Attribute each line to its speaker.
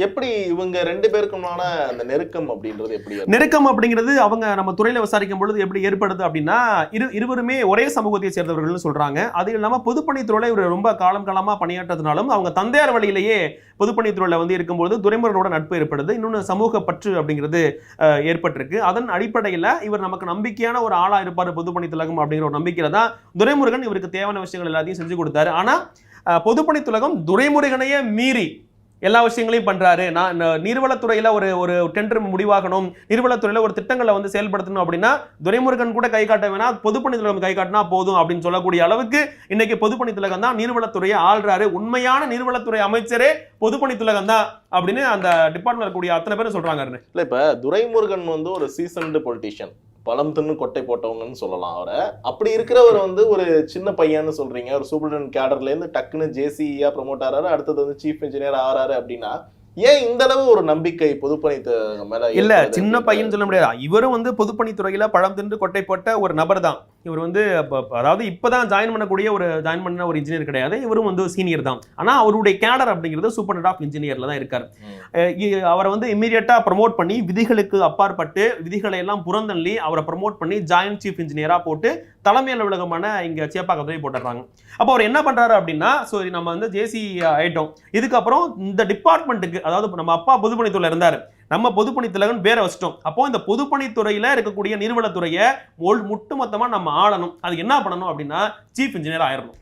Speaker 1: எப்படி இவங்க 2 பேருக்குமான அந்த நெருக்கம் அப்படின்றது எப்படி
Speaker 2: நெருக்கம் அப்படிங்கிறது அவங்க நம்ம துறையில விசாரிக்கும் பொழுது எப்படி ஏற்படுது அப்படின்னா இருவருமே ஒரே சமூகத்தை சேர்ந்தவர்கள்னு சொல்றாங்க. அது இல்லாம பொதுப்பணித்துறையில இவர் ரொம்ப காலமா பணியாற்றதுனாலும் அவங்க தந்தையார் வழியிலேயே பொதுப்பணித்துறையில வந்து இருக்கும்போது துரைமுருகனோட நட்பு ஏற்படுது. இன்னொன்று சமூக பற்று அப்படிங்கிறது ஏற்பட்டிருக்கு. அதன் அடிப்படையில் இவர் நமக்கு நம்பிக்கையான ஒரு ஆளா இருப்பார் பொதுப்பணித்துலகம் அப்படிங்கிற ஒரு நம்பிக்கையில தான் துரைமுருகன் இவருக்கு தேவையான விஷயங்கள் எல்லாத்தையும் செஞ்சு கொடுத்தாரு. ஆனா பொதுப்பணித்துலகம் துரைமுருகனையே மீறி எல்லா விஷயங்களையும் பண்றாரு. நான் நீர்வளத்துறையில ஒரு டெண்டர் முடிவாகணும், நீர்வளத்துறையில ஒரு திட்டங்களை வந்து செயல்படுத்தணும் அப்படின்னா துரைமுருகன் கூட கை காட்ட வேணாம், பொதுப்பணித்துலகம் கை காட்டினா போதும் அப்படின்னு சொல்லக்கூடிய அளவுக்கு இன்னைக்கு பொதுப்பணித்துலகம் தான் நீர்வளத்துறையை ஆள்றாரு. உண்மையான நீர்வளத்துறை அமைச்சரே பொதுப்பணித்துலகம் தான் அப்படின்னு அந்த டிபார்ட்மெண்ட் கூடிய அத்தனை பேரும் சொல்றாங்க.
Speaker 1: இல்ல இப்ப துரைமுருகன் வந்து ஒரு சீசன்டு பொலிட்டிஷியன், பழம் தின்னு கொட்டை போட்டவங்கன்னு சொல்லலாம் அவரை. அப்படி இருக்கிறவர் வந்து ஒரு சின்ன பையன்னு சொல்றீங்க, ஒரு சூப்பர்டென்ட் கேடர்ல இருந்து டக்குன்னு ஜேசியா ப்ரமோட் ஆறாரு, அடுத்தது வந்து சீஃப் இன்ஜினியர் ஆறாரு அப்படின்னா ஏன் இந்த அளவு ஒரு நம்பிக்கை பொதுப்பணித்து மேல?
Speaker 2: இல்ல சின்ன பையன் சொல்ல முடியாது. இவரும் வந்து பொதுப்பணித்துறையில பழம் தின்று கொட்டை போட்ட ஒரு நபர் தான். இவர் வந்து அதாவது இப்பதான் ஜாயின் பண்ண ஒரு இன்ஜினியர் கிடையாது. இவரும் வந்து சீனியர் தான். ஆனா அவருடைய கேடர் அப்படிங்கிறது சூப்பர்டென்ட் ஆஃப் இன்ஜினியர்ல தான் இருக்காரு. அவரை வந்து இமீடியட்டா ப்ரமோட் பண்ணி விதிகளுக்கு அப்பாற்பட்டு விதிகளை எல்லாம் புறந்தள்ளி அவரை ப்ரமோட் பண்ணி ஜாயின்ட் சீஃப் இன்ஜினியரா போட்டு தலைமை அலுவலகமான இங்க சேப்பாக்கத்துறை போட்டுறாங்க. அப்போ அவர் என்ன பண்றாரு அப்படின்னா, சரி நம்ம வந்து ஜேசி ஆயிட்டோம், இதுக்கப்புறம் இந்த டிபார்ட்மெண்ட்டுக்கு, அதாவது நம்ம அப்பா பொதுப்பணித்துறையில இருந்தாரு, நம்ம பொதுப்பணித்துலகம் வேற வச்சிட்டோம். அப்போ இந்த பொதுப்பணித்துறையில இருக்கக்கூடிய நீர்வளத்துறையை ஒட்டுமொத்தமா நம்ம ஆளணும். அது என்ன பண்ணணும் அப்படின்னா சீஃப் இன்ஜினியர் ஆயிரணும்.